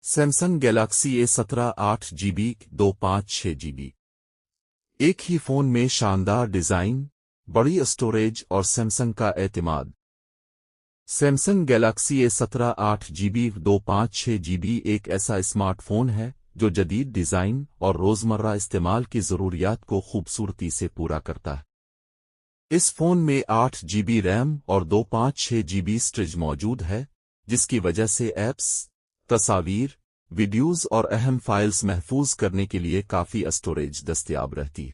Samsung Galaxy A17 8GB 256GB। एक ही phone में शानदार डिजाइन, बड़ी स्टोरेज और सैमसंग का एतमाद। Samsung Galaxy A17 8GB 256GB एक ऐसा स्मार्टफोन है जो जदीद डिजाइन और रोजमर्रा इस्तेमाल की जरूरियात को खूबसूरती से पूरा करता है। इस फोन में 8GB रैम और 256GB स्टोरेज मौजूद है, जिसकी वजह से ऐप्स, तस्वीर, वीडियोज़ और अहम फाइल्स महफूज करने के लिए काफ़ी स्टोरेज दस्तयाब रहती है।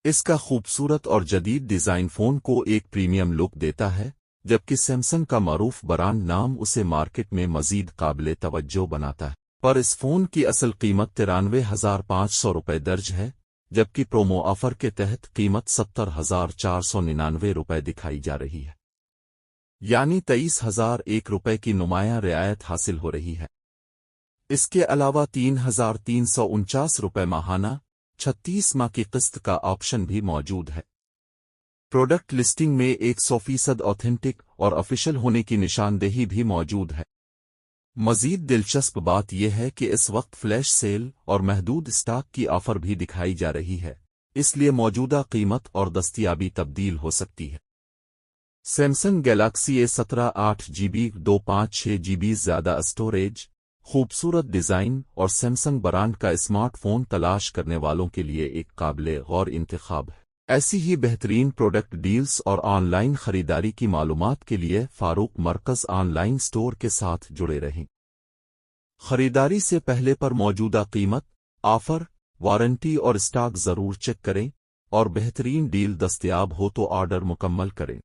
इसका खूबसूरत और जदीद डिज़ाइन फ़ोन को एक प्रीमियम लुक देता है, जबकि सैमसंग का मारूफ ब्रांड नाम उसे मार्केट में मज़ीद काबिले तवज्जो बनाता है। पर इस फ़ोन की असल कीमत 93,500 रुपये दर्ज है, जबकि प्रोमो ऑफर के तहत कीमत 70,499 रुपये दिखाई जा रही है, यानी 23,001 रुपये की नुमायां रियायत हासिल हो रही है। इसके अलावा 3,349 रुपये माहाना 36 माह की किस्त का ऑप्शन भी मौजूद है। प्रोडक्ट लिस्टिंग में 100% ऑथेंटिक और ऑफिशियल होने की निशानदेही भी मौजूद है। मजीद दिलचस्प बात यह है कि इस वक्त फ्लैश सेल और महदूद स्टॉक की ऑफर भी दिखाई जा रही है, इसलिए मौजूदा कीमत और दस्तयाबी तब्दील हो सकती है। Samsung Galaxy A17 8GB 256GB ज़्यादा स्टोरेज, खूबसूरत डिज़ाइन और सैमसंग ब्रांड का स्मार्टफोन तलाश करने वालों के लिए एक काबिले गौर इंतखाब है। ऐसी ही बेहतरीन प्रोडक्ट डील्स और ऑनलाइन खरीदारी की मालूमात के लिए फारूक मरकज़ ऑनलाइन स्टोर के साथ जुड़े रहें। खरीदारी से पहले पर मौजूदा कीमत, ऑफर, वारंटी और स्टॉक ज़रूर चेक करें और बेहतरीन डील दस्तयाब हो तो ऑर्डर मुकम्मल करें।